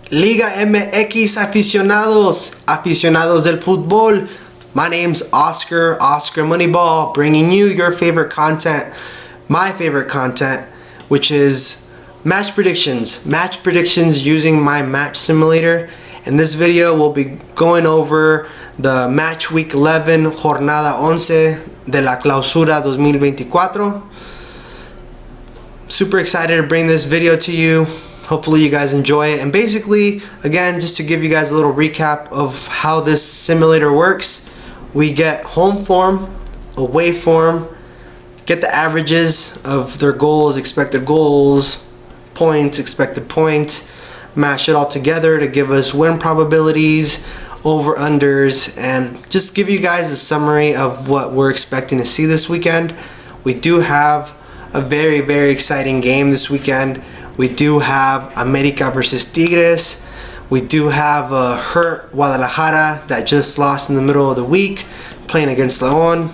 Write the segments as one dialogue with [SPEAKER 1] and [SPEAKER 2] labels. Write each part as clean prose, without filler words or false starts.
[SPEAKER 1] Liga MX aficionados del fútbol. My name's Oscar Moneyball, bringing you your favorite content, my favorite content, which is match predictions using my match simulator. In this video, we'll be going over the match week 11, Jornada 11 de la Clausura 2024. Super excited to bring this video to you. Hopefully you guys enjoy it. And basically, again, just to give you guys a little recap of how this simulator works, we get home form, away form, get the averages of their goals, expected goals, points, expected points, mash it all together to give us win probabilities, over-unders, and just give you guys a summary of what we're expecting to see this weekend. We do have a very, very exciting game this weekend. We do have America versus Tigres. We do have a hurt Guadalajara that just lost in the middle of the week playing against León.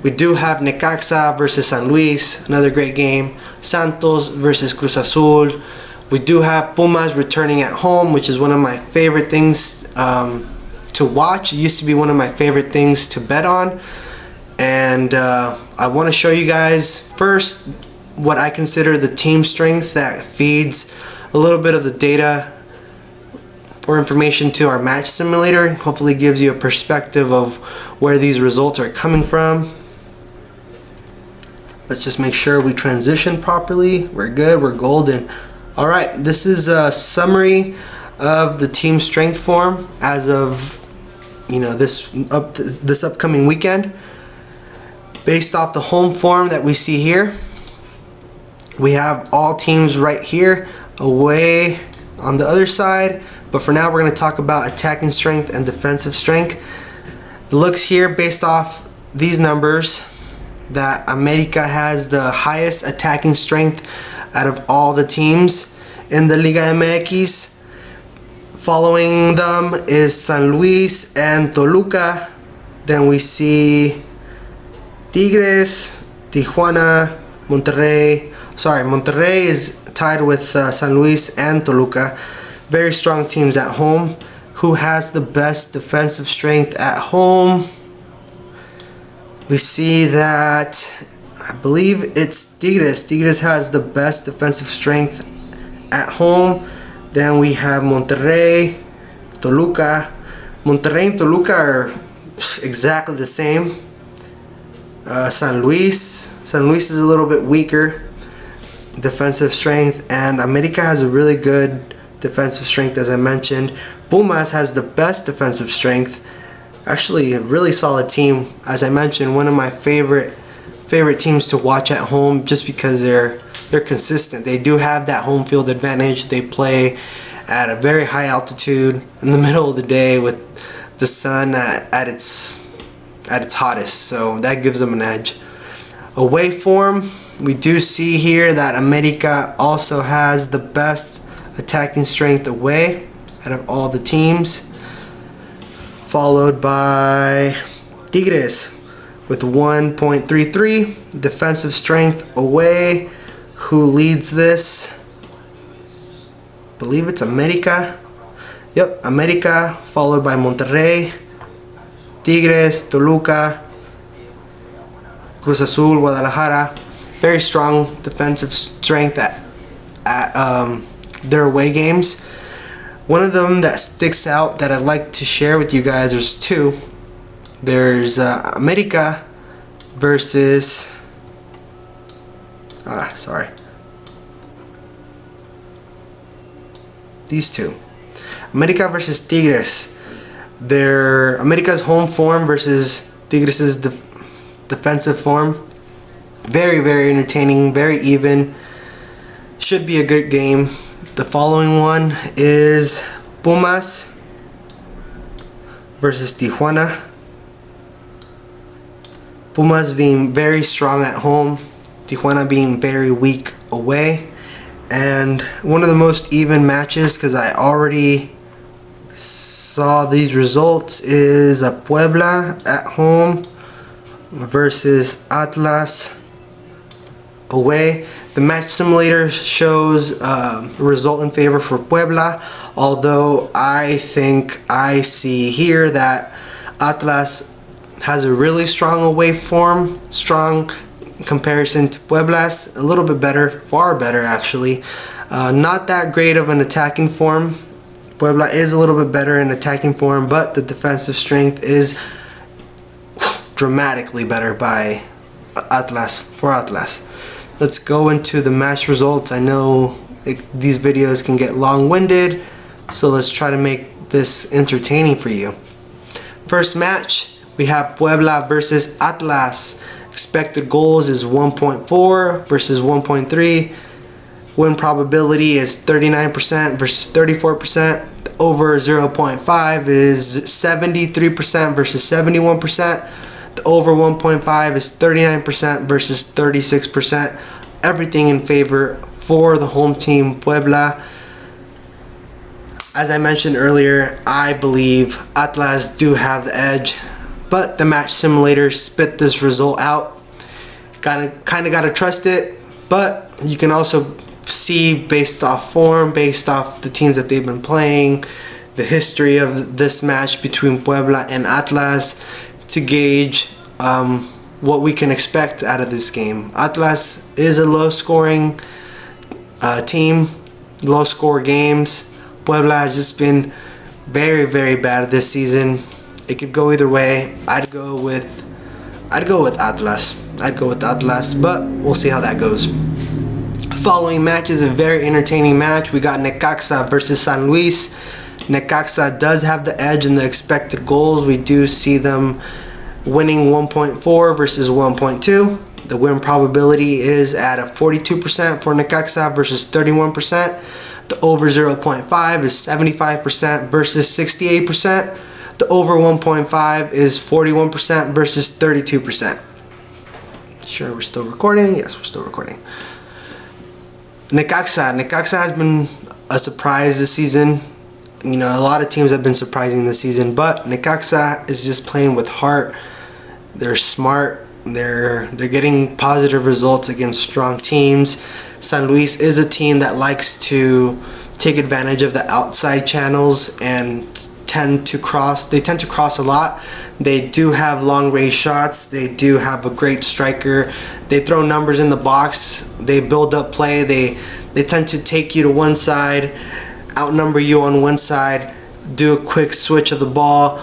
[SPEAKER 1] We do have Necaxa versus San Luis, another great game. Santos versus Cruz Azul. We do have Pumas returning at home, which is one of my favorite things to watch. It used to be one of my favorite things to bet on. And I want to show you guys first what I consider the team strength that feeds a little bit of the data or information to our match simulator. Hopefully gives you a perspective of where these results are coming from. Let's just make sure we transition properly. We're good, we're golden. Alright, this is a summary of the team strength form as of this upcoming weekend. Based off the home form that we see here, we have all teams right here, away on the other side. But for now, we're going to talk about attacking strength and defensive strength. It looks here based off these numbers that America has the highest attacking strength out of all the teams in the Liga MX. Following them is San Luis and Toluca. Then we see Tigres, Tijuana, Monterey. Monterey is tied with San Luis and Toluca. Very strong teams at home. Who has the best defensive strength at home? We see that, I believe it's Tigres. Tigres has the best defensive strength at home. Then we have Monterey, Toluca. Monterey and Toluca are exactly the same. San Luis is a little bit weaker defensive strength, and America has a really good defensive strength, as I mentioned. Pumas has the best defensive strength. Actually, a really solid team. As I mentioned, one of my favorite teams to watch at home, just because they're consistent. They do have that home field advantage. They play at a very high altitude in the middle of the day with the sun at its hottest, so that gives them an edge. Away form, we do see here that America also has the best attacking strength away out of all the teams, followed by Tigres with 1.33 defensive strength away. Who leads this? I believe it's America. Yep, America, followed by Monterrey, Tigres, Toluca, Cruz Azul, Guadalajara. Very strong defensive strength at their away games. One of them that sticks out that I'd like to share with you guys, there's two. There's America versus these two. America versus Tigres. Their America's home form versus Tigres' defensive form. Very, very entertaining, very even. Should be a good game. The following one is Pumas versus Tijuana. Pumas being very strong at home, Tijuana being very weak away. And one of the most even matches, because I already saw these results, is a Puebla at home versus Atlas away. The match simulator shows a result in favor for Puebla, although I think I see here that Atlas has a really strong away form, strong comparison to Puebla's, a little bit better, far better actually. Not that great of an attacking form. Puebla is a little bit better in attacking form, but the defensive strength is dramatically better by Atlas. Let's go into the match results. I know these videos can get long-winded, so let's try to make this entertaining for you. First match, we have Puebla versus Atlas. Expected goals is 1.4 versus 1.3. Win probability is 39% versus 34%. The over 0.5 is 73% versus 71%. The over 1.5 is 39% versus 36%. Everything in favor for the home team, Puebla. As I mentioned earlier, I believe Atlas do have the edge, but the match simulator spit this result out. Kind of gotta trust it, but you can also see based off form, based off the teams that they've been playing, the history of this match between Puebla and Atlas, to gauge what we can expect out of this game. Atlas is a low-scoring team, low-score games. Puebla has just been very, very bad this season. It could go either way. I'd go with Atlas. But we'll see how that goes. Following match is a very entertaining match. We got Necaxa versus San Luis. Necaxa does have the edge in the expected goals. We do see them winning 1.4 versus 1.2. The win probability is at a 42% for Necaxa versus 31%. The over 0.5 is 75% versus 68%. The over 1.5 is 41% versus 32%. Sure, we're still recording? Yes, we're still recording. Necaxa has been a surprise this season. You know, a lot of teams have been surprising this season, but Necaxa is just playing with heart. They're smart. They're getting positive results against strong teams. San Luis is a team that likes to take advantage of the outside channels and tend to cross a lot. They do have long range shots. They do have a great striker. They throw numbers in the box. They build up play. They tend to take you to one side, outnumber you on one side, do a quick switch of the ball,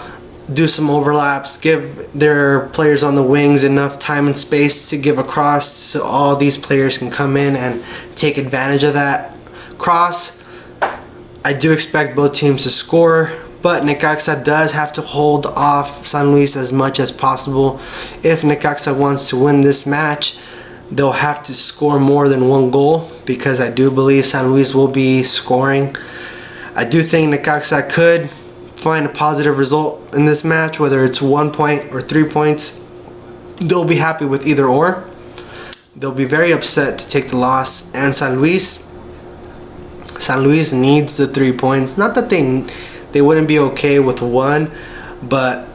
[SPEAKER 1] do some overlaps, give their players on the wings enough time and space to give a cross so all these players can come in and take advantage of that cross. I do expect both teams to score, but Necaxa does have to hold off San Luis as much as possible. If Necaxa wants to win this match, they'll have to score more than one goal, because I do believe San Luis will be scoring. I do think Necaxa could find a positive result in this match, whether it's 1 point or 3 points. They'll be happy with either or. They'll be very upset to take the loss. And San Luis needs the 3 points. Not that they wouldn't be okay with one, but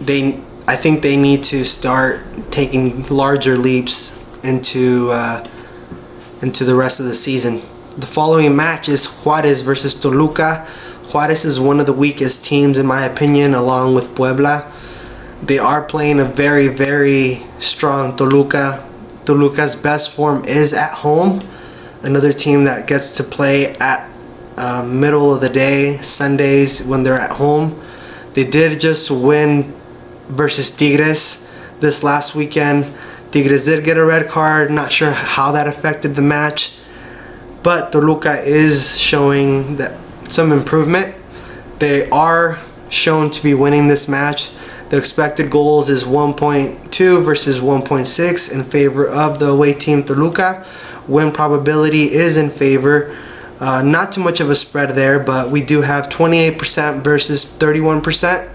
[SPEAKER 1] I think they need to start taking larger leaps into the rest of the season. The following match is Juarez versus Toluca. Juarez is one of the weakest teams in my opinion, along with Puebla. They are playing a very, very strong Toluca. Toluca's best form is at home. Another team that gets to play at middle of the day, Sundays when they're at home. They did just win versus Tigres this last weekend. Tigres did get a red card. Not sure how that affected the match, but Toluca is showing some improvement. They are shown to be winning this match. The expected goals is 1.2 versus 1.6 in favor of the away team Toluca. Win probability is in favor. Not too much of a spread there, but we do have 28% versus 31%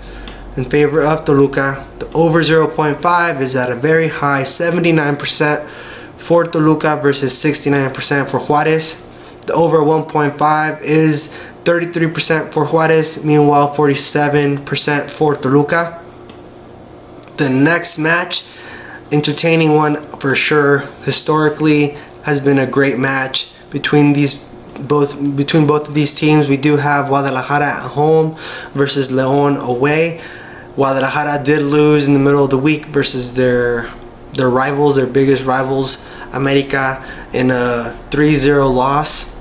[SPEAKER 1] in favor of Toluca. The over 0.5 is at a very high 79% for Toluca versus 69% for Juarez. The over 1.5 is 33% for Juarez, meanwhile 47% for Toluca. The next match, entertaining one for sure. Historically, has been a great match between both of these teams. We do have Guadalajara at home versus León away. Guadalajara did lose in the middle of the week versus their rivals, their biggest rivals, America, in a 3-0 loss.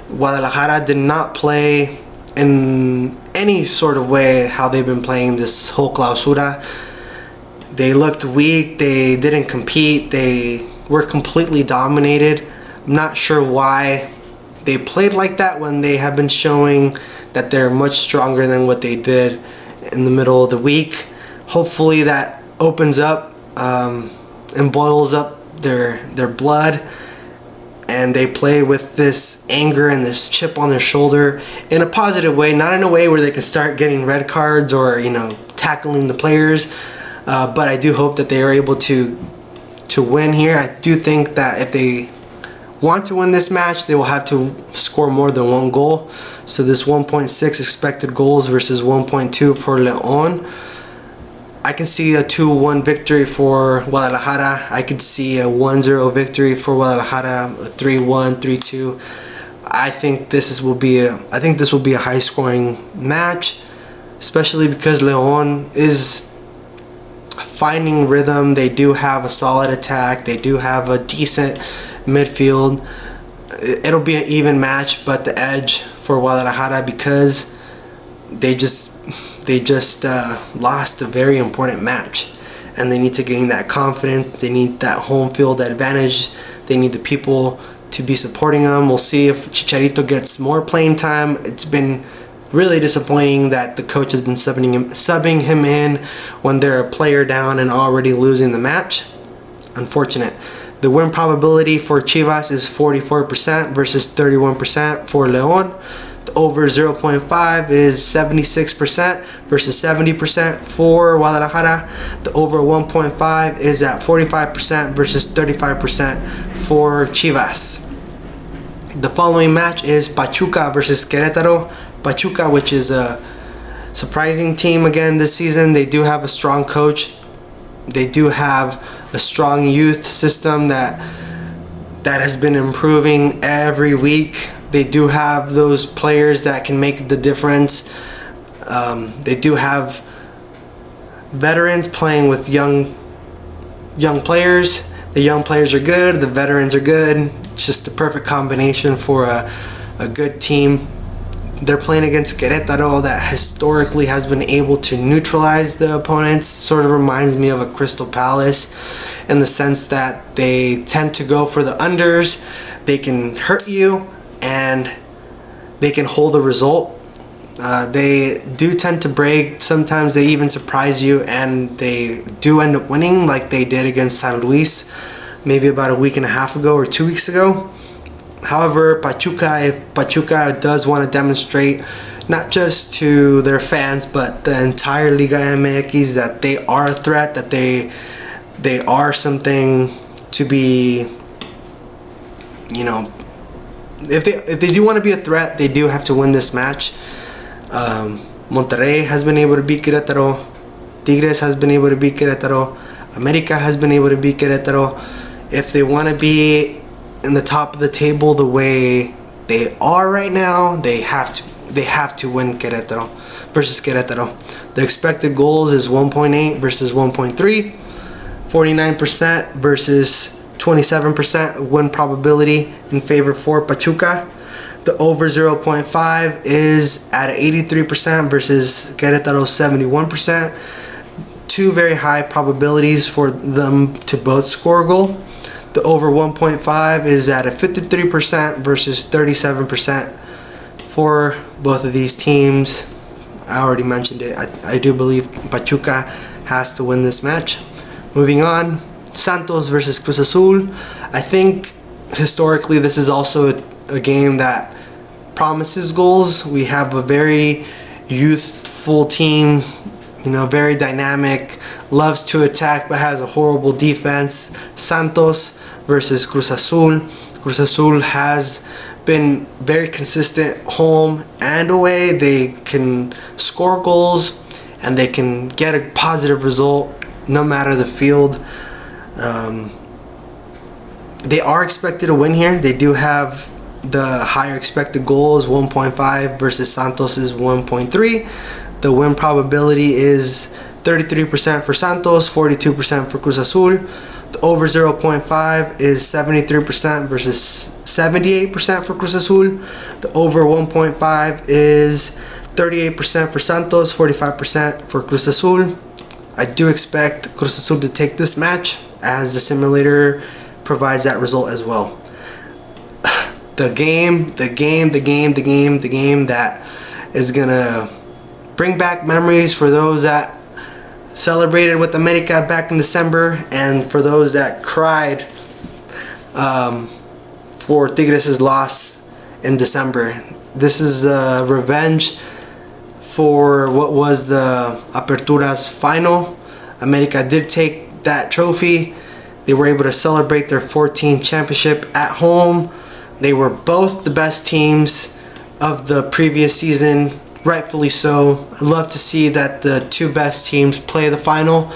[SPEAKER 1] Guadalajara did not play in any sort of way how they've been playing this whole Clausura. They looked weak, they didn't compete, they were completely dominated. I'm not sure why they played like that when they have been showing that they're much stronger than what they did in the middle of the week. Hopefully that opens up and boils up their blood, and they play with this anger and this chip on their shoulder in a positive way, not in a way where they can start getting red cards or tackling the players. But I do hope that they are able to win here. I do think that if they want to win this match, they will have to score more than one goal. So this 1.6 expected goals versus 1.2 for León. I can see a 2-1 victory for Guadalajara. I could see a 1-0 victory for Guadalajara, a 3-1, 3-2. I think this will be a high scoring match, especially because León is finding rhythm. They do have a solid attack. They do have a decent midfield. It'll be an even match, but the edge for Guadalajara because they just lost a very important match, and they need to gain that confidence. They need that home field advantage. They need the people to be supporting them. We'll see if Chicharito gets more playing time. It's been really disappointing that the coach has been subbing him in when they're a player down and already losing the match. Unfortunate. The win probability for Chivas is 44% versus 31% for León. The over 0.5 is 76% versus 70% for Guadalajara. The over 1.5 is at 45% versus 35% for Chivas. The following match is Pachuca versus Querétaro. Pachuca, which is a surprising team again this season. They do have a strong coach. They do have a strong youth system that has been improving every week. They do have those players that can make the difference. They do have veterans playing with young players. The young players are good. The veterans are good. It's just the perfect combination for a good team. They're playing against Querétaro that historically has been able to neutralize the opponents. Sort of reminds me of a Crystal Palace in the sense that they tend to go for the unders. They can hurt you and they can hold a result. They do tend to break. Sometimes they even surprise you and they do end up winning, like they did against San Luis maybe about a week and a half ago or 2 weeks ago. However, if Pachuca does want to demonstrate not just to their fans but the entire Liga MX that they are a threat, that they are something to be, if they do want to be a threat, they do have to win this match. Monterey has been able to beat Querétaro. Tigres has been able to beat Querétaro. America has been able to beat Querétaro. If they want to be in the top of the table the way they are right now, they have to win Querétaro versus Querétaro. The expected goals is 1.8 versus 1.3, 49% versus 27% win probability in favor for Pachuca. The over 0.5 is at 83% versus Querétaro's 71%. Two very high probabilities for them to both score a goal. The over 1.5 is at a 53% versus 37% for both of these teams. I already mentioned it. I do believe Pachuca has to win this match. Moving on, Santos versus Cruz Azul. I think historically this is also a game that promises goals. We have a very youthful team, very dynamic, loves to attack but has a horrible defense. Santos versus Cruz Azul. Cruz Azul has been very consistent home and away. They can score goals and they can get a positive result no matter the field. They are expected to win here. They do have the higher expected goals, 1.5 versus Santos's 1.3. The win probability is 33% for Santos, 42% for Cruz Azul. The over 0.5 is 73% versus 78% for Cruz Azul. The over 1.5 is 38% for Santos, 45% for Cruz Azul. I do expect Cruz Azul to take this match, as the simulator provides that result as well. The game that is gonna bring back memories for those that celebrated with America back in December, and for those that cried for Tigres' loss in December. This is the revenge for what was the Apertura's final. America did take that trophy. They were able to celebrate their 14th championship at home. They were both the best teams of the previous season, rightfully so. I love to see that the two best teams play the final.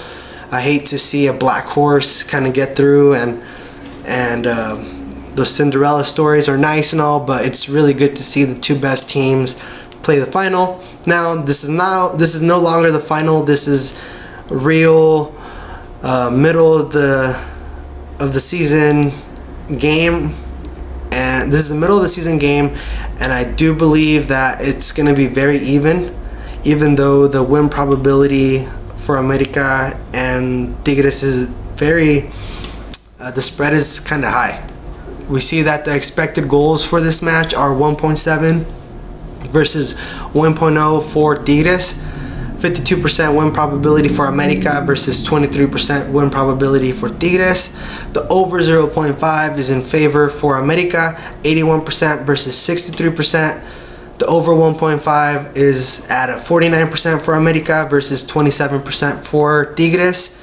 [SPEAKER 1] I hate to see a black horse kind of get through, and those Cinderella stories are nice and all, but it's really good to see the two best teams play the final. Now this is no longer the final. This is real middle of the season game, and this is the middle of the season game, and I do believe that it's going to be very even though the win probability for America and Tigres is very the spread is kind of high. We see that the expected goals for this match are 1.7 versus 1.0 for Tigres. 52% win probability for America versus 23% win probability for Tigres. The over 0.5 is in favor for America, 81% versus 63%. The over 1.5 is at a 49% for America versus 27% for Tigres.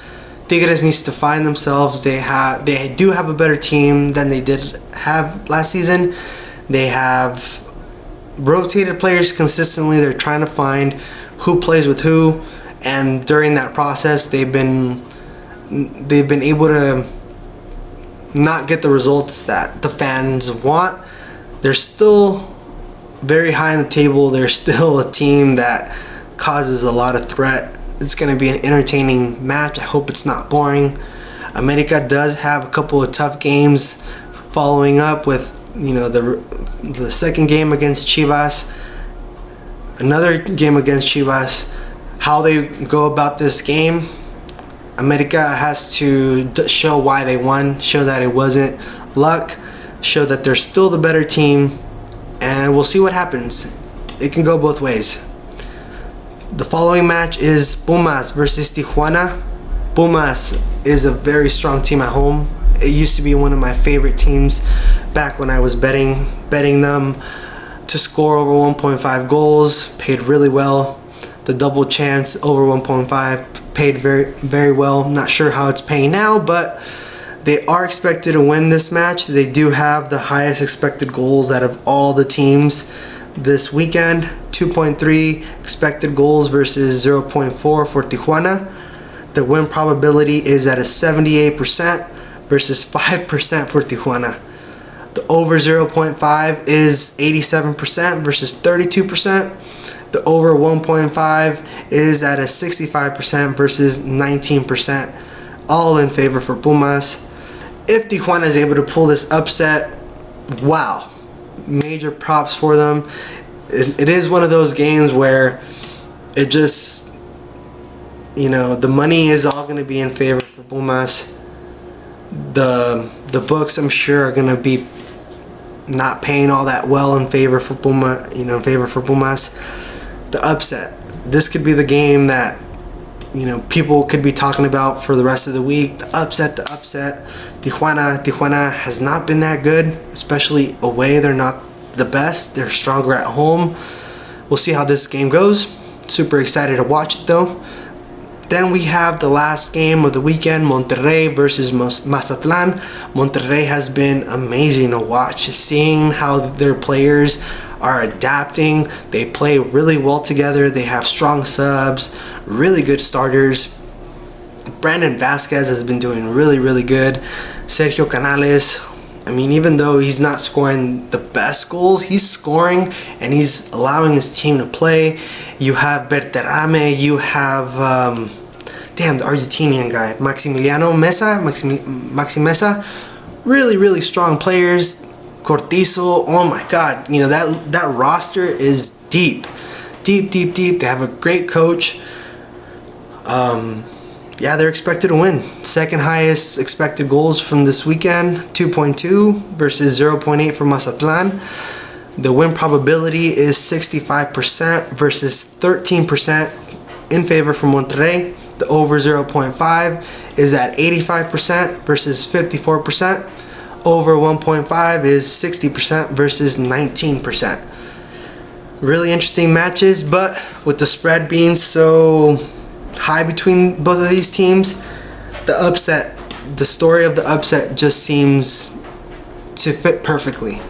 [SPEAKER 1] Tigres needs to find themselves. They do have a better team than they did have last season. They have rotated players consistently. They're trying to find who plays with who, and during that process they've been able to not get the results that the fans want. They're still very high in the table. They're still a team that causes a lot of threat. It's going to be an entertaining match. I hope it's not boring. America does have a couple of tough games following up with, the second game against Chivas, another game against Chivas. How they go about this game, America has to show why they won, show that it wasn't luck, show that they're still the better team, and we'll see what happens. It can go both ways. The following match is Pumas versus Tijuana. Pumas is a very strong team at home. It used to be one of my favorite teams back when I was betting them to score over 1.5 goals. Paid really well. The double chance over 1.5 paid very, very well. I'm not sure how it's paying now, but they are expected to win this match. They do have the highest expected goals out of all the teams this weekend. 2.3 expected goals versus 0.4 for Tijuana. The win probability is at a 78% versus 5% for Tijuana. The over 0.5 is 87% versus 32%. The over 1.5 is at a 65% versus 19%. All in favor for Pumas. If Tijuana is able to pull this upset, wow. Major props for them. It is one of those games where it just, the money is all going to be in favor for Pumas. The books, I'm sure, are going to be not paying all that well in favor for Pumas. The upset. This could be the game that people could be talking about for the rest of the week. The upset. Tijuana has not been that good, especially away. They're not the best. They're stronger at home. We'll see how this game goes. Super excited to watch it though. Then we have the last game of the weekend, Monterey versus Mazatlan. Monterey has been amazing to watch, seeing how their players are adapting. They play really well together. They have strong subs, really good starters. Brandon Vasquez has been doing really, really good. Sergio Canales, I mean, even though he's not scoring the best goals, he's scoring and he's allowing his team to play. You have Berterame, you have, the Argentinian guy, Maxi Mesa. Really, really strong players. Cortizo, oh my God. You know, that roster is deep. They have a great coach. Yeah, they're expected to win. Second highest expected goals from this weekend, 2.2 versus 0.8 for Mazatlan. The win probability is 65% versus 13% in favor for Monterey. The over 0.5 is at 85% versus 54%. Over 1.5 is 60% versus 19%. Really interesting matches, but with the spread being so high between both of these teams, the story of the upset just seems to fit perfectly.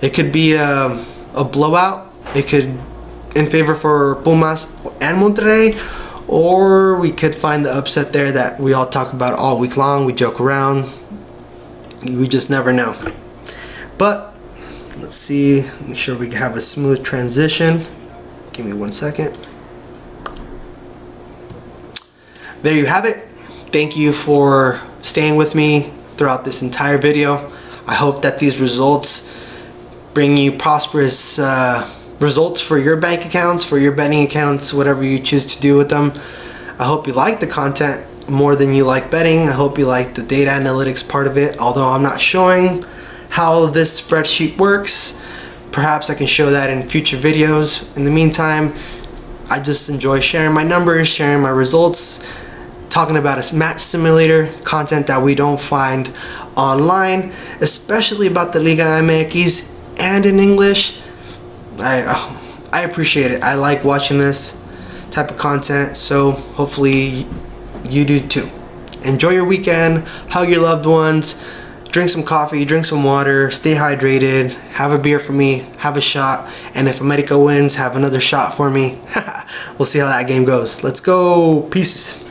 [SPEAKER 1] It could be a blowout. It could in favor for Pumas and Monterrey, or we could find the upset there that we all talk about all week long. We joke around. We just never know. But let's see. Make sure we have a smooth transition. Give me 1 second. There you have it. Thank you for staying with me throughout this entire video. I hope that these results bring you prosperous results for your bank accounts, for your betting accounts, whatever you choose to do with them. I hope you like the content more than you like betting. I hope you like the data analytics part of it, although I'm not showing how this spreadsheet works. Perhaps I can show that in future videos. In the meantime, I just enjoy sharing my numbers, sharing my results, talking about a match simulator, content that we don't find online, especially about the Liga MX and in English. I appreciate it. I like watching this type of content, so hopefully you do too. Enjoy your weekend, hug your loved ones, drink some coffee, drink some water, stay hydrated, have a beer for me, have a shot, and if America wins, have another shot for me. We'll see how that game goes. Let's go. Peace.